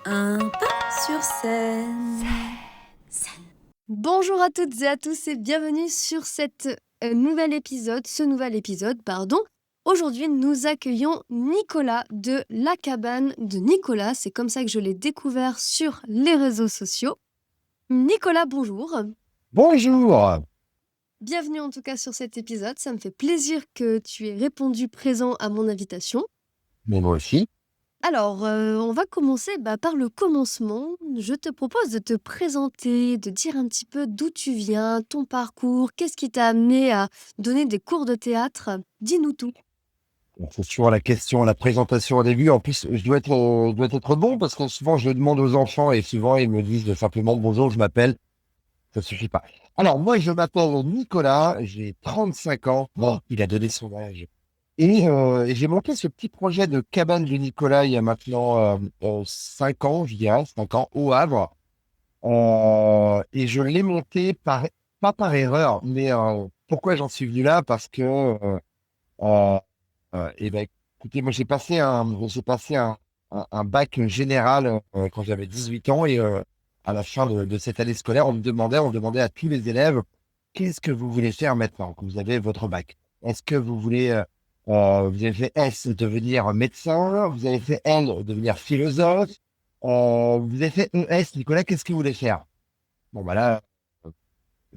Un pas sur scène. Bonjour à toutes et à tous et bienvenue sur ce nouvel épisode, pardon. Aujourd'hui, nous accueillons Nicolas de La Cabane de Nicolas. C'est comme ça que je l'ai découvert sur les réseaux sociaux. Nicolas, bonjour. Bonjour. Bienvenue en tout cas sur cet épisode. Ça me fait plaisir que tu aies répondu présent à mon invitation. Mais moi aussi. Alors, on va commencer par le commencement. Je te propose de te présenter, de dire un petit peu d'où tu viens, ton parcours, qu'est-ce qui t'a amené à donner des cours de théâtre. Dis-nous tout. C'est toujours la question, la présentation au début. En plus, je dois être bon parce que souvent je le demande aux enfants et souvent ils me disent simplement bonjour, je m'appelle. Ça suffit pas. Alors moi, je m'appelle Nicolas, j'ai 35 ans. Bon, il a donné son âge. Et j'ai monté ce petit projet de cabane de Nicolas il y a maintenant 5 ans, je dirais, 5 ans, au Havre. Et je l'ai monté pas par erreur, mais pourquoi j'en suis venu là? Parce que euh, et ben, écoutez, moi j'ai passé un bac général quand j'avais 18 ans et à la fin de cette année scolaire, on demandait à tous les élèves, qu'est-ce que vous voulez faire maintenant que vous avez votre bac? Est-ce que vous avez fait S, devenir médecin, vous avez fait L, devenir philosophe, vous avez fait ES, Nicolas, qu'est-ce que vous voulez faire? Bon, bah là,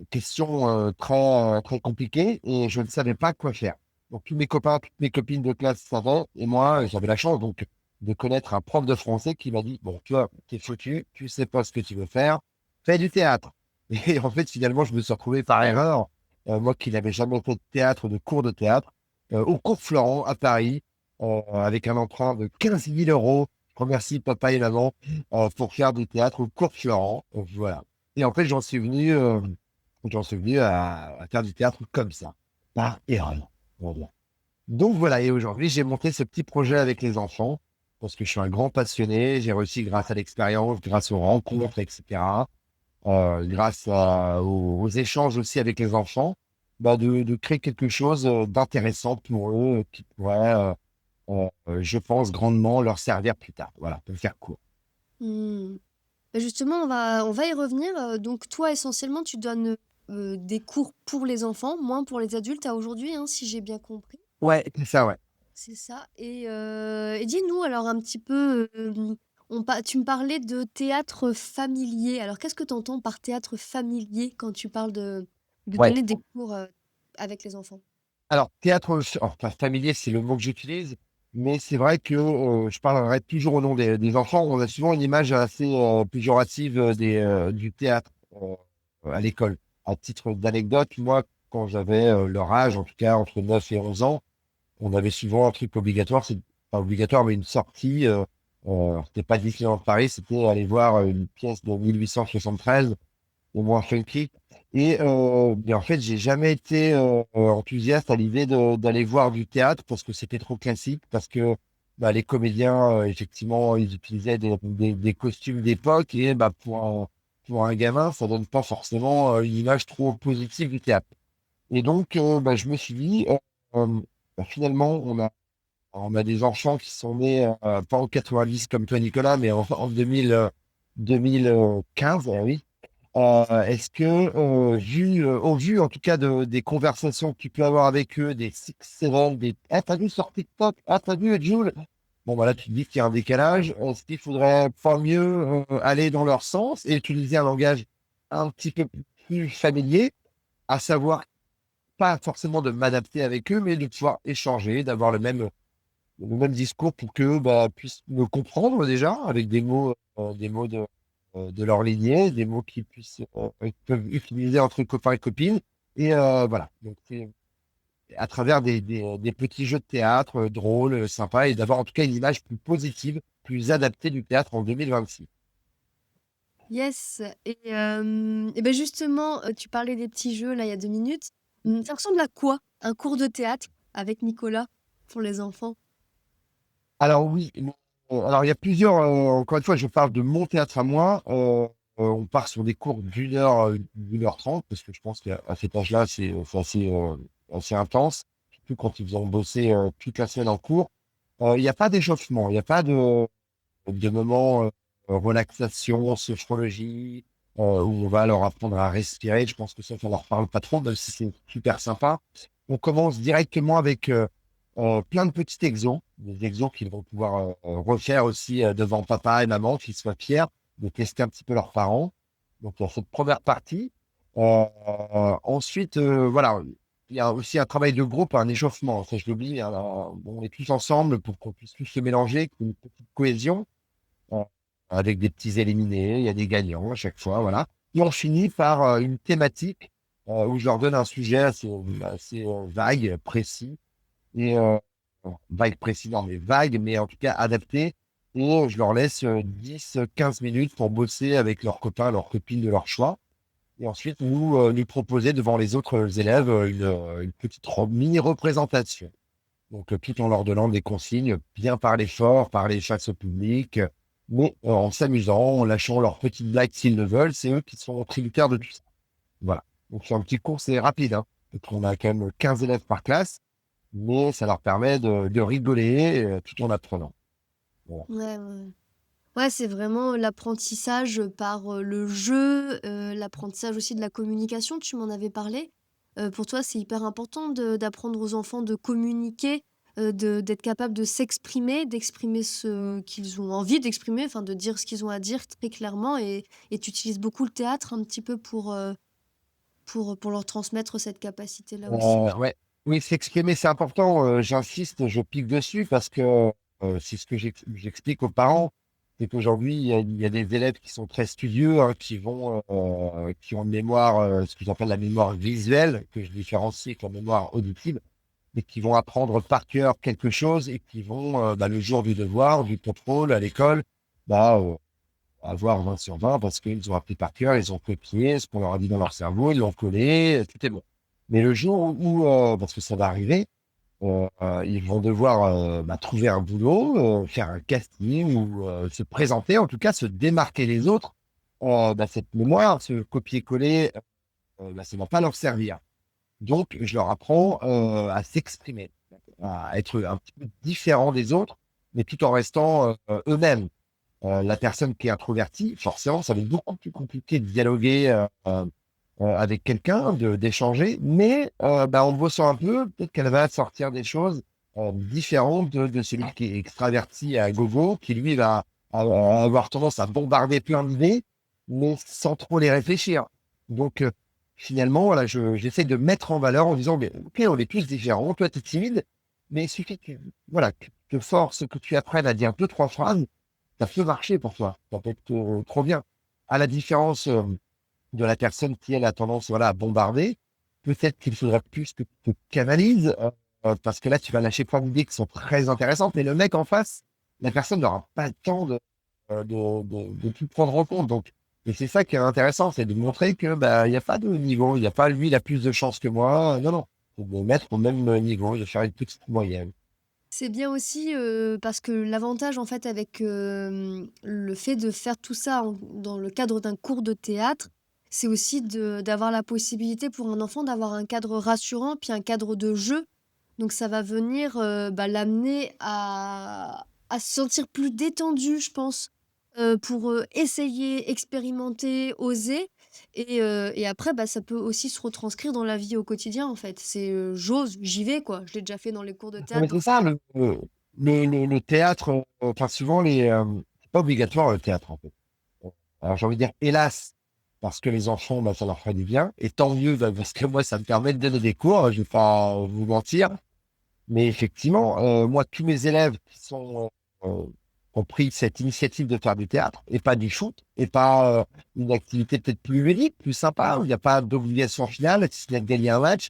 question très compliquée et je ne savais pas quoi faire. Donc, tous mes copains, toutes mes copines de classe savaient et moi, j'avais la chance donc de connaître un prof de français qui m'a dit, bon, tu vois, t'es foutu, tu sais pas ce que tu veux faire, fais du théâtre. Et en fait, finalement, je me suis retrouvé par erreur, moi qui n'avais jamais fait de théâtre, de cours de théâtre, au cours Florent à Paris, avec un emprunt de 15 000 euros. Je remercie papa et maman pour faire du théâtre au cours Florent. Voilà. Et en fait, j'en suis venu à faire du théâtre comme ça, par erreur. Voilà. Donc voilà, et aujourd'hui, j'ai monté ce petit projet avec les enfants, parce que je suis un grand passionné. J'ai réussi grâce à l'expérience, grâce aux rencontres, etc., grâce aux échanges aussi avec les enfants, de créer quelque chose d'intéressant pour eux, qui pourrait, je pense, grandement leur servir plus tard. Voilà, pour faire court. Hmm. Justement, on va y revenir. Donc, toi, essentiellement, tu donnes des cours pour les enfants, moins pour les adultes à aujourd'hui, hein, si j'ai bien compris. Ouais, c'est ça, ouais. C'est ça. Et dis-nous alors un petit peu, tu me parlais de théâtre familier. Alors qu'est-ce que tu entends par théâtre familier quand tu parles de Ouais. donner des cours avec les enfants? Alors, théâtre, enfin, familier, c'est le mot que j'utilise, mais c'est vrai que je parlerai toujours au nom des enfants. On a souvent une image assez péjorative du théâtre à l'école. À titre d'anecdote, moi, quand j'avais leur âge, en tout cas entre 9 et 11 ans, on avait souvent un truc obligatoire, c'est pas obligatoire, mais une sortie. C'était pas Disneyland Paris, c'était aller voir une pièce de 1873 au moins funky. Mais en fait, j'ai jamais été enthousiaste à l'idée d'aller voir du théâtre parce que c'était trop classique, parce que les comédiens, effectivement, ils utilisaient des costumes d'époque et pour un gamin, ça donne pas forcément une image trop positive du théâtre. Et donc, je me suis dit, finalement, on a des enfants qui sont nés, pas en 90 comme toi, Nicolas, mais en 2015, eh oui. Est-ce que, au vu en tout cas des conversations que tu peux avoir avec eux, des Six Seven, des Ah, t'as vu sur TikTok, ah, t'as vu Jules? Bon, voilà, tu te dis qu'il y a un décalage. Est-ce qu'il faudrait pas mieux aller dans leur sens et utiliser un langage un petit peu plus familier, à savoir pas forcément de m'adapter avec eux, mais de pouvoir échanger, d'avoir le même discours pour qu'eux puissent me comprendre déjà avec des mots de leur lignée, des mots qu'ils peuvent utiliser entre copains et copines. Et voilà. Donc, c'est à travers des petits jeux de théâtre drôles, sympas, et d'avoir en tout cas une image plus positive, plus adaptée du théâtre en 2026. Yes. Et ben justement, tu parlais des petits jeux là il y a 2 minutes. Ça ressemble à quoi un cours de théâtre avec Nicolas pour les enfants? Alors oui, alors il y a plusieurs, encore une fois, je parle de mon théâtre à moi. On part sur des cours d'une heure trente, parce que je pense qu'à cet âge-là, c'est assez intense, surtout quand ils ont bossé toute la semaine en cours. Il n'y a pas d'échauffement, il n'y a pas de moment. relaxation, sophrologie, où on va leur apprendre à respirer. Je pense que ça leur parle pas trop, même si c'est super sympa. On commence directement avec plein de petits exos, des exos qu'ils vont pouvoir refaire aussi devant papa et maman, qu'ils soient fiers de tester un petit peu leurs parents. Donc, dans cette première partie. Ensuite, voilà, il y a aussi un travail de groupe, un échauffement. Ça, je l'oublie, hein. On est tous ensemble pour qu'on puisse tous se mélanger, qu'il y ait une petite cohésion, euh, avec des petits éliminés. Il y a des gagnants à chaque fois, voilà. Et on finit par une thématique où je leur donne un sujet assez vague, précis, et vague, précis, non, mais vague, mais en tout cas adapté. Et je leur laisse 10-15 minutes pour bosser avec leurs copains, leurs copines de leur choix. Et ensuite, nous proposer devant les autres élèves une petite mini représentation. Donc, tout en leur donnant des consignes, bien parler fort, parler face au public, mais en s'amusant, en lâchant leurs petites blagues s'ils le veulent. C'est eux qui sont tributaires de tout ça. Voilà. Donc, c'est un petit cours, c'est rapide, hein. Donc, on a quand même 15 élèves par classe, mais ça leur permet de rigoler tout en apprenant. Voilà. Ouais, ouais. Ouais, c'est vraiment l'apprentissage par le jeu, l'apprentissage aussi de la communication, tu m'en avais parlé. Pour toi, c'est hyper important d'apprendre aux enfants de communiquer, d'être capable de s'exprimer, d'exprimer ce qu'ils ont envie d'exprimer, enfin de dire ce qu'ils ont à dire très clairement. Et tu utilises beaucoup le théâtre un petit peu pour leur transmettre cette capacité-là aussi. Ouais. Oui, s'exprimer, c'est important. J'insiste, je pique dessus parce que c'est ce que j'explique aux parents. C'est qu'aujourd'hui, il y a des élèves qui sont très studieux, hein, qui ont une mémoire, ce que j'appelle la mémoire visuelle, que je différencie avec la mémoire auditive, mais qui vont apprendre par cœur quelque chose et qui vont, le jour du devoir, du contrôle à l'école, bah, avoir 20 sur 20 parce qu'ils ont appris par cœur, ils ont copié ce qu'on leur a dit dans leur cerveau, ils l'ont collé, tout est bon. Mais le jour où, parce que ça va arriver, ils vont devoir trouver un boulot, faire un casting ou se présenter, en tout cas se démarquer les autres. Cette mémoire, ce copier-coller, ça ne va pas leur servir. Donc, je leur apprends à s'exprimer, à être un petit peu différent des autres, mais tout en restant eux-mêmes. La personne qui est introvertie, forcément, ça va être beaucoup plus compliqué de dialoguer avec quelqu'un, d'échanger, mais en bossant un peu, peut-être qu'elle va sortir des choses différentes de celui qui est extraverti à gogo, qui lui va avoir tendance à bombarder plein d'idées, mais sans trop les réfléchir. Donc, finalement, voilà, j'essaie de mettre en valeur en disant, mais, ok, on est tous différents, toi, tu es timide, mais il suffit voilà, que tu te forces, que tu apprennes à dire 2-3 phrases, ça peut marcher pour toi. Ça peut être trop bien. À la différence de la personne qui, elle, a tendance, voilà, à bombarder, peut-être qu'il faudrait plus que tu te canalises, parce que là, tu vas lâcher plein d'idées qui sont très intéressantes, mais le mec en face, la personne n'aura pas le temps de tout prendre en compte. Donc, et c'est ça qui est intéressant, c'est de montrer que il n'y a pas de niveau, il n'y a pas lui, il a plus de chance que moi. Non, non. C'est de mettre au même niveau, de faire une petite moyenne. C'est bien aussi parce que l'avantage en fait avec le fait de faire tout ça dans le cadre d'un cours de théâtre, c'est aussi d'avoir la possibilité pour un enfant d'avoir un cadre rassurant, puis un cadre de jeu. Donc ça va venir l'amener à se sentir plus détendu, je pense, pour essayer, expérimenter, oser. Et après, ça peut aussi se retranscrire dans la vie au quotidien, en fait. C'est j'ose, j'y vais, quoi. Je l'ai déjà fait dans les cours de Non, théâtre. mais c'est Donc, ça, le théâtre, enfin, souvent, c'est pas obligatoire le théâtre, en fait. Alors, j'ai envie de dire, hélas, parce que les enfants, ça leur ferait du bien. Et tant mieux, parce que moi, ça me permet de donner des cours, je vais pas vous mentir. Mais effectivement, moi, tous mes élèves ont pris cette initiative de faire du théâtre et pas du foot et pas une activité peut-être plus ludique, plus sympa, où il n'y a pas d'obligation finale, si ce n'est de gagner un match,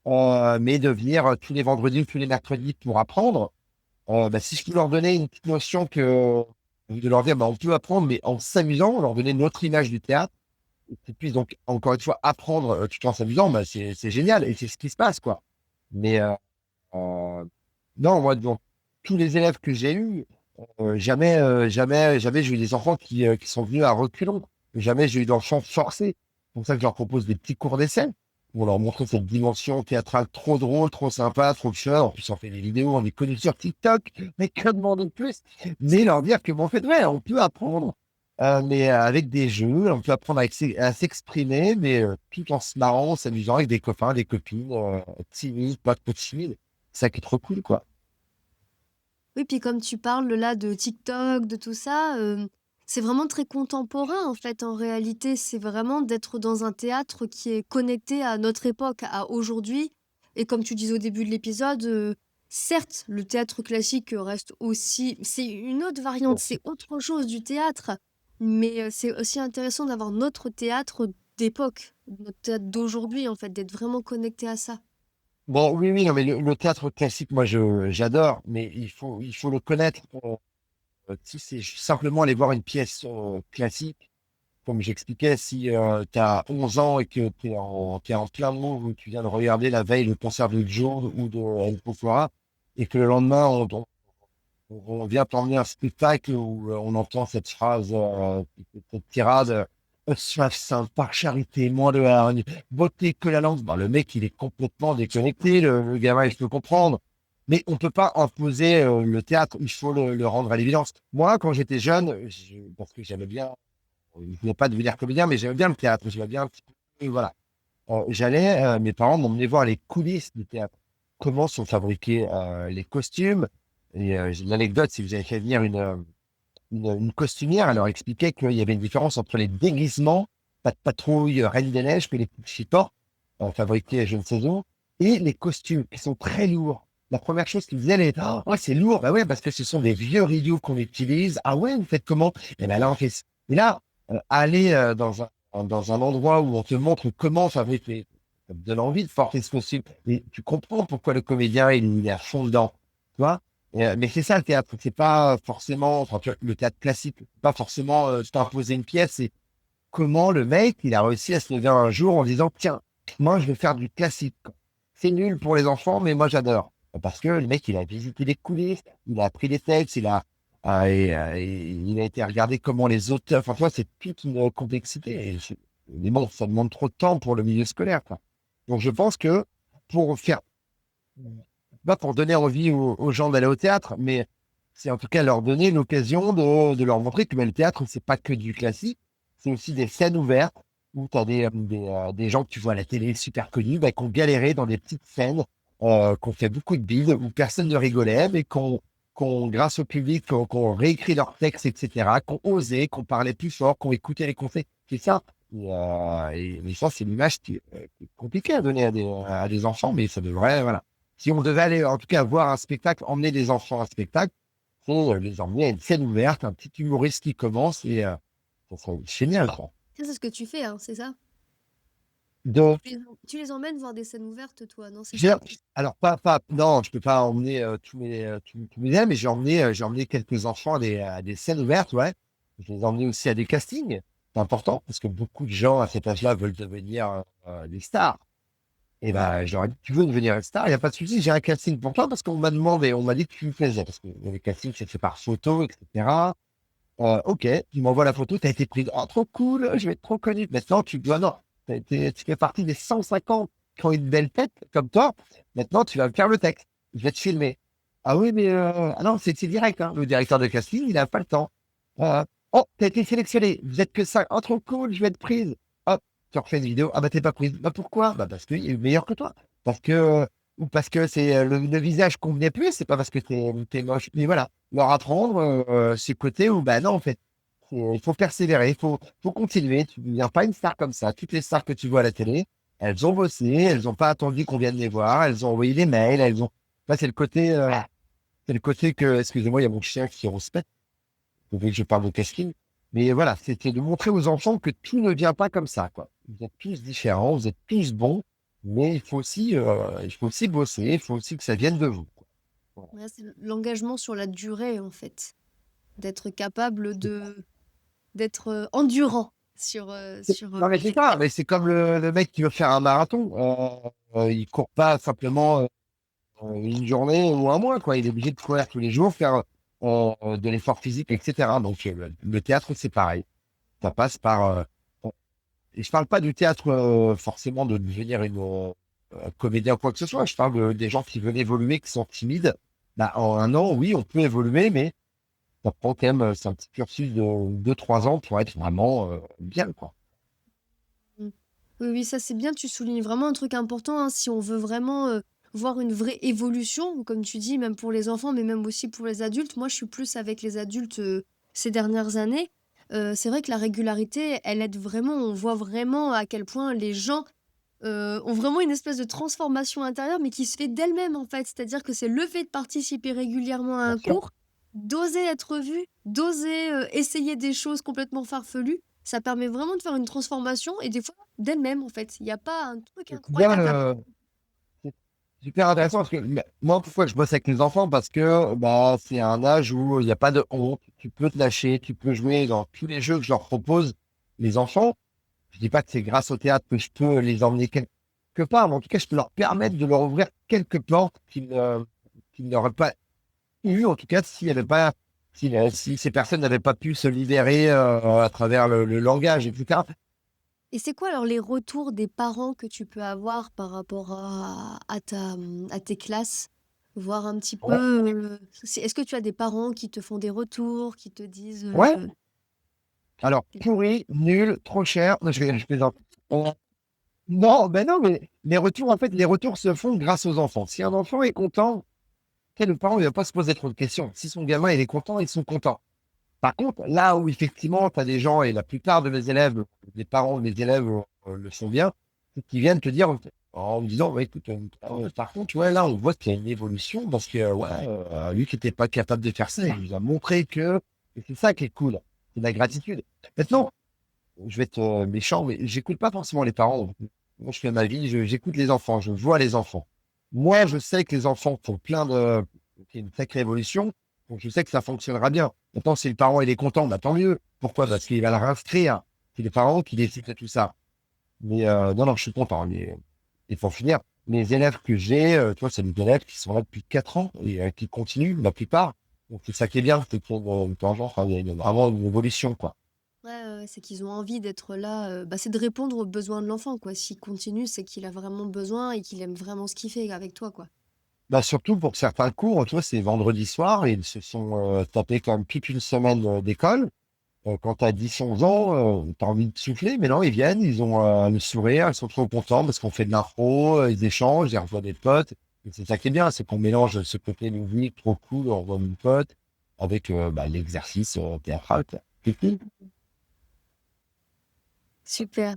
mais de venir tous les vendredis ou tous les mercredis pour apprendre. Si je peux leur donner une petite notion de leur dire, on peut apprendre, mais en s'amusant, leur donner notre image du théâtre, et qu'ils puissent donc, encore une fois, apprendre tout en s'amusant, c'est génial et c'est ce qui se passe, quoi. Mais non, moi, donc, tous les élèves que j'ai eus, jamais j'ai eu des enfants qui sont venus à reculons. Jamais j'ai eu d'enfants forcés. C'est pour ça que je leur propose des petits cours d'essai pour leur montrer cette dimension théâtrale trop drôle, trop sympa, trop fun. En plus, on fait des vidéos, on est connus sur TikTok, mais que demander de plus? Mais leur dire que, en fait, ouais, on peut apprendre. mais avec des jeux. On peut apprendre à s'exprimer, mais tout en se marrant, en s'amusant avec des copains, des copines, timides, pas trop timides. C'est ça qui est trop cool, quoi. Oui, puis comme tu parles là de TikTok, de tout ça, c'est vraiment très contemporain en fait, en réalité. C'est vraiment d'être dans un théâtre qui est connecté à notre époque, à aujourd'hui. Et comme tu disais au début de l'épisode, certes, le théâtre classique reste aussi... C'est une autre variante, c'est autre chose du théâtre. Mais c'est aussi intéressant d'avoir notre théâtre d'époque, notre théâtre d'aujourd'hui en fait, d'être vraiment connecté à ça. Bon, oui, oui, non, mais le théâtre classique, moi, j'adore, mais il faut le connaître. Si c'est simplement aller voir une pièce classique, comme j'expliquais, si tu as 11 ans et que t'es en plein move, où tu viens de regarder la veille le concert de Joe ou de El Pofora, et que le lendemain, on vient t'emmener un spectacle où on entend cette phrase, cette tirade, soif saint, par charité, moins de hargne, beauté que la langue. Bon, le mec, il est complètement déconnecté, le gamin, il peut comprendre. Mais on peut pas imposer le théâtre, il faut le rendre à l'évidence. Moi, quand j'étais jeune, parce que j'aimais bien, je ne voulais pas devenir comédien, mais j'aimais bien le théâtre, j'aimais bien un petit peu, voilà. Mes parents m'emmenaient voir les coulisses du théâtre, comment sont fabriqués les costumes. Et j'ai une anecdote, si vous avez fait venir une costumière, elle leur expliquait qu'il y avait une différence entre les déguisements, pas de patrouille, Reine des Neiges, que les petits portent, fabriqués je ne sais où, et les costumes, qui sont très lourds. La première chose qu'ils disaient, elle est, oh, c'est lourd. Bah ouais, parce que ce sont des vieux rideaux qu'on utilise. Ah ouais, vous faites comment? Et ben là, on fait. Et là, aller dans un endroit où on te montre comment fabriquer, ça te donne envie de porter ce costume. Et tu comprends pourquoi le comédien, il est à fond dedans. Tu vois? Mais c'est ça le théâtre, c'est pas forcément, enfin, tu vois, le théâtre classique, c'est pas forcément t'imposer une pièce, c'est comment le mec, il a réussi à se lever un jour en disant, tiens, moi je vais faire du classique. C'est nul pour les enfants, mais moi j'adore. Parce que le mec, il a visité les coulisses, il a appris les textes, il a été regarder comment les auteurs, enfin, tu vois, c'est toute une complexité. Mais bon, ça demande trop de temps pour le milieu scolaire, quoi. Donc je pense que pour faire pas pour donner envie aux gens d'aller au théâtre, mais c'est en tout cas leur donner l'occasion de leur montrer que ben, le théâtre, c'est pas que du classique, c'est aussi des scènes ouvertes où tu as des gens que tu vois à la télé super connus, ben, qui ont galéré dans des petites scènes, qui ont fait beaucoup de bides, où personne ne rigolait, mais grâce au public, qui ont réécrit leurs textes, etc., qui ont osé, qui ont parlé plus fort, qui ont écouté les conseils. C'est ça. Mais ça, c'est l'image qui est compliquée à donner à des enfants, mais ça devrait, voilà. Si on devait aller, en tout cas, voir un spectacle, emmener des enfants à un spectacle, faut les emmener à une scène ouverte, un petit humoriste qui commence et ça serait génial, quoi. Ça, c'est ce que tu fais, hein, c'est ça? De, Tu les emmènes voir des scènes ouvertes, toi, non? C'est j'ai- ça? alors, non, je peux pas emmener tous mes amis, mais j'ai emmené quelques enfants à des scènes ouvertes, ouais. Je les ai emmenés aussi à des castings. C'est important parce que beaucoup de gens à cet âge-là veulent devenir des stars. Et ben, je leur ai dit, tu veux devenir une star, il n'y a pas de souci, j'ai un casting pour toi parce qu'on m'a demandé, on m'a dit que tu me plaisais, parce que les castings, c'est fait par photo, etc. Ok, tu m'envoies la photo, tu as été prise. Oh, trop cool, je vais être trop connu. Maintenant, tu dois, non, tu fais partie des 150 qui ont une belle tête comme toi. Maintenant, tu vas me faire le texte. Je vais te filmer. Ah oui, mais ah non, c'est direct. Hein. Le directeur de casting, il n'a pas le temps. Euh, oh, tu as été sélectionné. Vous êtes que 5. Oh, trop cool, je vais être prise. Hop, tu refais une vidéo. Ah bah, t'es pas prise. Bah pourquoi? Bah parce qu'il est meilleur que toi. Parce que, ou parce que c'est le visage convenait plus, c'est pas parce que t'es moche. Mais voilà, leur apprendre ces côtés où, bah non, en fait, il faut persévérer, faut continuer. Tu ne deviens pas une star comme ça. Toutes les stars que tu vois à la télé, elles ont bossé, elles n'ont pas attendu qu'on vienne les voir, elles ont envoyé des mails, elles ont. Là, c'est le côté que, excusez-moi, il y a mon chien qui rouspète. Vous voulez que je parle de casting. Mais voilà, c'était de montrer aux enfants que tout ne vient pas comme ça, quoi. Vous êtes tous différents, vous êtes tous bons, mais il faut aussi bosser, il faut aussi que ça vienne de vous, quoi. Voilà. Ouais, c'est l'engagement sur la durée, en fait. D'être capable d'être endurant sur Non, mais c'est ça, mais c'est comme le mec qui veut faire un marathon. Il court pas simplement une journée ou un mois, quoi. Il est obligé de courir tous les jours, faire de l'effort physique, etc. Donc, le théâtre, c'est pareil. Ça passe par. Et je parle pas du théâtre forcément de devenir une comédien ou quoi que ce soit. Je parle des gens qui veulent évoluer, qui sont timides. Bah, en un an, oui, on peut évoluer, mais ça prend quand même, c'est un petit cursus de 2-3 ans pour être vraiment bien, quoi. Mmh. Oui, oui, ça c'est bien, tu soulignes vraiment un truc important, hein, si on veut vraiment, voir une vraie évolution, comme tu dis, même pour les enfants, mais même aussi pour les adultes. Moi, je suis plus avec les adultes, ces dernières années. C'est vrai que la régularité, elle aide vraiment. On voit vraiment à quel point les gens, ont vraiment une espèce de transformation intérieure, mais qui se fait d'elle-même, en fait. C'est-à-dire que c'est le fait de participer régulièrement à Bien un sûr. cours, d'oser être vu, d'oser, essayer des choses complètement farfelues, ça permet vraiment de faire une transformation et des fois d'elle-même, en fait. Il y a pas un truc C'est bien, incroyable à c'est super intéressant parce que moi, pourquoi je bosse avec les enfants? Parce que bah, c'est un âge où il n'y a pas de honte. Tu peux te lâcher, tu peux jouer dans tous les jeux que je leur propose. Les enfants, je dis pas que c'est grâce au théâtre que je peux les emmener quelque part, mais en tout cas, je peux leur permettre de leur ouvrir quelques portes qu'ils n'auraient pas eu, en tout cas, s'il y avait pas, si ces personnes n'avaient pas pu se libérer à travers le langage, etc. et c'est quoi alors les retours des parents que tu peux avoir par rapport à tes classes? Voir un petit Ouais, peu, si est-ce que tu as des parents qui te font des retours, qui te disent, ouais. Alors, pourri, nul, trop cher. Non, je plaisante. Non, ben non, mais les retours, en fait, les retours se font grâce aux enfants. Si un enfant est content, le parent ne va pas se poser trop de questions. Si son gamin il est content, ils sont contents. Par contre, là où effectivement, tu as des gens, et la plupart de mes élèves, les parents de mes élèves le font bien, c'est qu'ils viennent te dire en me disant, ouais, écoute, par contre, ouais, là, on voit qu'il y a une évolution parce que ouais, lui qui n'était pas capable de faire ça, il nous a montré que et c'est ça qui est cool, c'est de la gratitude. Maintenant, je vais être méchant, mais j'écoute pas forcément les parents. Moi, je fais ma vie, j'écoute les enfants, je vois les enfants. Moi, je sais que les enfants font qu'il y a une sacrée évolution, donc je sais que ça fonctionnera bien. Maintenant, si le parent il est content, bah, tant mieux. Pourquoi? Parce qu'il va le réinscrire. C'est les parents qui décident de tout ça. Mais non, non, je suis content. Et pour finir, les élèves que j'ai, tu vois, c'est des élèves qui sont là depuis 4 ans et qui continuent, la plupart. Donc c'est ça qui est bien, c'est qu'il y a une tangente, enfin, il y a vraiment une évolution, quoi. Ouais, ouais, ouais, c'est qu'ils ont envie d'être là, bah, c'est de répondre aux besoins de l'enfant, quoi. S'il continue, c'est qu'il a vraiment besoin et qu'il aime vraiment ce qu'il fait avec toi, quoi. Bah, surtout pour certains cours, tu vois, c'est vendredi soir et ils se sont tapés quand même toute une semaine d'école. Quand tu as 10-11 ans, tu as envie de souffler, mais non, ils viennent, ils ont le sourire, ils sont trop contents parce qu'on fait de l'impro, ils échangent, ils revoient des potes. Et c'est ça qui est bien, c'est qu'on mélange ce côté ludique, trop cool, on revoit mon pote, avec bah, l'exercice théâtral, quoi. C'est cool. Super.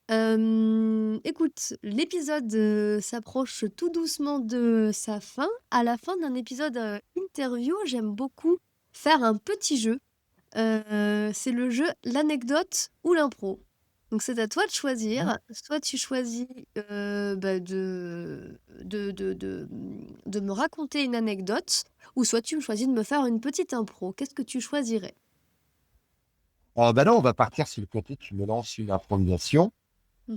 Écoute, l'épisode, s'approche tout doucement de sa fin. À la fin d'un épisode, interview, j'aime beaucoup faire un petit jeu. C'est le jeu l'anecdote ou l'impro. Donc c'est à toi de choisir. Soit tu choisis, bah, de me raconter une anecdote, ou soit tu choisis de me faire une petite impro. Qu'est-ce que tu choisirais? Bah là, on va partir sur le côté, tu me lances une improvisation. Mmh.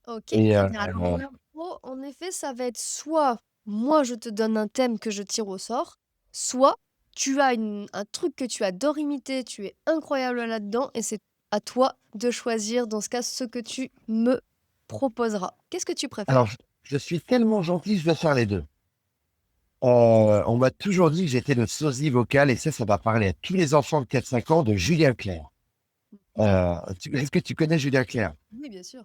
OK, Et très bien. Alors l'impro, en effet, ça va être soit moi je te donne un thème que je tire au sort, soit tu as un truc que tu adores imiter, tu es incroyable là-dedans et c'est à toi de choisir dans ce cas ce que tu me proposeras. Qu'est-ce que tu préfères? alors, je suis tellement gentil, je vais faire les deux. On m'a toujours dit que j'étais le sosie vocal, et ça va parler à tous les enfants de 4-5 ans de Julien Clerc. Est-ce que tu connais Julien Clerc? Oui, bien sûr.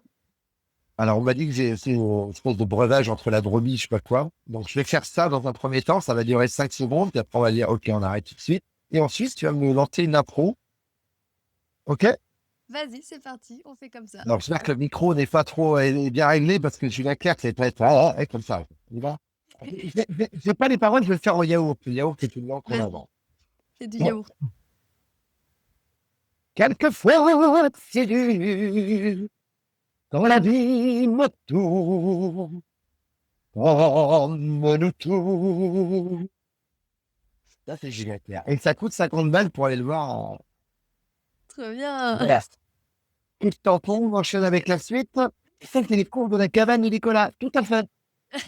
Alors, on m'a dit que c'est une espèce de breuvage entre la brebis, je sais pas quoi. Donc, je vais faire ça dans un premier temps. Ça va durer 5 secondes. Puis après, on va dire, OK, on arrête tout de suite. Et ensuite, tu vas me lancer une impro. OK? Vas-y, c'est parti, on fait comme ça. Alors, j'espère que le micro n'est pas trop est bien réglé parce que Julien Clerc, c'est pas être comme ça. Il va. J'ai pas les paroles, je vais le faire au yaourt. Le yaourt, c'est une langue qu'on Vas-y, invente. fais du Bon. yaourt. Quelquefois, c'est dur quand la vie me tourne comme nous tous. Ça, c'est Julien Clerc. Et ça coûte 50 balles pour aller le voir en Très bien. bref. Tout tampon, on enchaîne avec la suite. Ça, c'est les cours de la cabane de Nicolas. Tout à fait.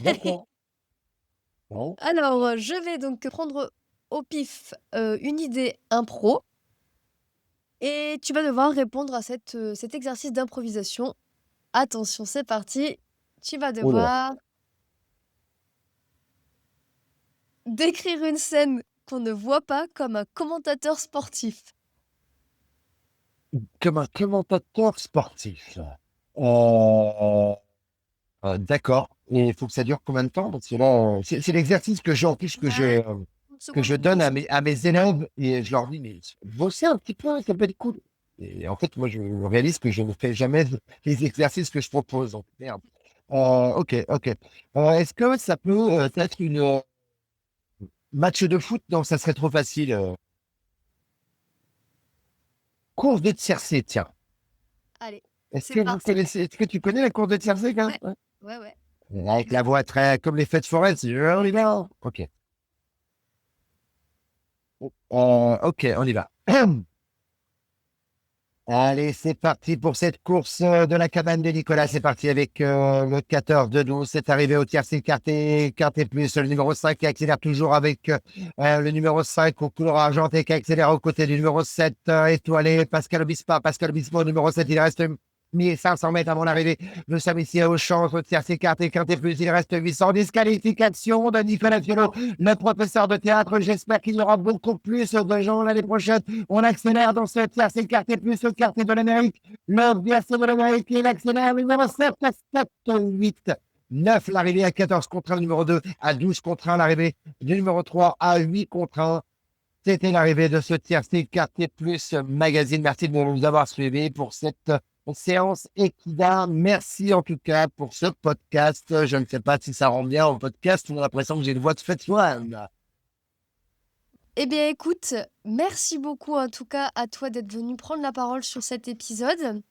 D'accord. Bon. Alors, je vais donc prendre au pif, une idée impro. Et tu vas devoir répondre à cet exercice d'improvisation. Attention, c'est parti. Tu vas Oh là. devoir décrire une scène qu'on ne voit pas comme un commentateur sportif? Comme un commentateur sportif. Euh, d'accord. Et il faut que ça dure combien de temps? Parce que là, c'est l'exercice que j'ai en plus Ouais, 30 que secondes je ou 30 donne à secondes. mes élèves et je leur dis, mais bossez un petit peu, ça peut être cool. Et en fait, moi, je réalise que je ne fais jamais les exercices que je propose. Donc, merde. Ok, ok. Est-ce que ça peut être une match de foot? Non, ça serait trop facile. Course de tiercé, tiens. Allez, Est-ce c'est que vous parti. connaissez, est-ce que tu connais la course de tiercé, quand Ouais, même? ouais, ouais. Ouais. Avec Bah, la voix très, comme les fêtes foraines, c'est joli, là. Ok. Ok, on y va. Allez, c'est parti pour cette course de la cabane de Nicolas. C'est parti avec le 14 de 12. C'est arrivé au tiercé quarté plus. Le numéro 5 qui accélère toujours avec le numéro 5 au couleur argenté qui accélère aux côtés du numéro 7 étoilé. Pascal Obispo. Pascal Obispo, numéro 7. Il reste 1500 mètres avant l'arrivée. Nous sommes ici au champ au tiercé quarté plus. Il reste 800. Disqualification de Nicolas Fiolo, le professeur de théâtre. J'espère qu'il y aura beaucoup plus de gens l'année prochaine. On accélère dans ce tiercé quarté plus au quartier de l'Amérique. Le verset de l'Amérique, il accélère. Numéro 7, 7, 8, 9. L'arrivée à 14 contre 1. Numéro 2 à 12 contre 1. L'arrivée du numéro 3 à 8 contre 1. C'était l'arrivée de ce tiercé quartier plus magazine. Merci de nous avoir suivis pour cette séance Equida. Merci en tout cas pour ce podcast. Je ne sais pas si ça rend bien au podcast. On a l'impression que j'ai une voix de fête foine. eh bien, écoute, merci beaucoup en tout cas à toi d'être venu prendre la parole sur cet épisode.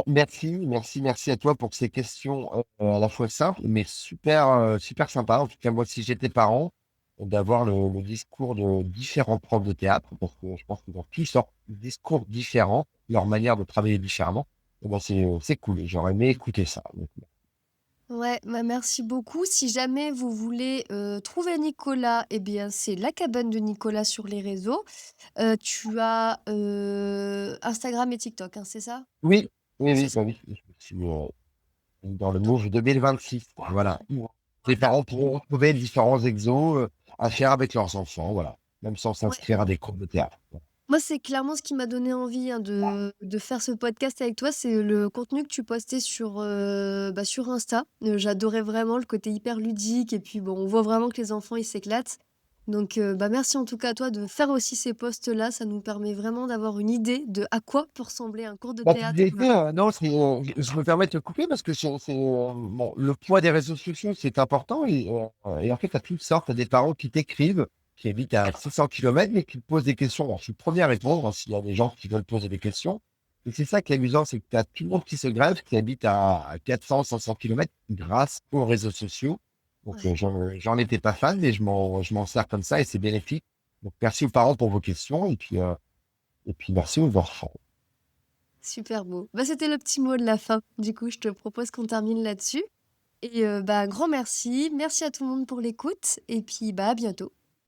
Merci à toi pour ces questions à la fois simples, mais super sympa. En tout cas, moi, si j'étais parent, d'avoir le discours de différents profs de théâtre, parce que je pense qu'ils ont tous sortes de discours différents, leur manière de travailler différemment. Eh ben, c'est cool. J'aurais aimé écouter ça. Donc, Ouais, bah merci beaucoup. Si jamais vous voulez trouver Nicolas, eh bien, c'est la cabane de Nicolas sur les réseaux. Tu as Instagram et TikTok, hein, c'est ça? oui, oui, C'est oui, ça. bah oui. Je suis dans le move 2026. Voilà. Les parents pourront trouver différents exos à faire avec leurs enfants, voilà. Même sans Ouais. s'inscrire à des cours de théâtre. Moi, c'est clairement ce qui m'a donné envie hein, de faire ce podcast avec toi. C'est le contenu que tu postais sur Insta. J'adorais vraiment le côté hyper ludique. Et puis, bon, on voit vraiment que les enfants, ils s'éclatent. Donc, merci en tout cas à toi de faire aussi ces posts-là. Ça nous permet vraiment d'avoir une idée de à quoi peut ressembler un cours de Bah, tu théâtre. disais, non, je me permets de te couper parce que bon, le poids des réseaux sociaux, c'est important. Et en fait, tu as toutes sortes. Tu as des parents qui t'écrivent, qui habitent à 600 kilomètres et qui te posent des questions. Alors, je suis le premier à répondre s'il y a des gens qui veulent poser des questions. Et c'est ça qui est amusant, c'est que tu as tout le monde qui se grève, qui habite à 400, 500 kilomètres grâce aux réseaux sociaux. Donc, Ouais, j'en étais pas fan, mais je m'en sers comme ça et c'est bénéfique. Donc, merci aux parents pour vos questions et puis merci aux enfants. super beau. Bah, c'était le petit mot de la fin. Du coup, je te propose qu'on termine là-dessus. Et un grand merci. Merci à tout le monde pour l'écoute. Et puis, bah, à bientôt.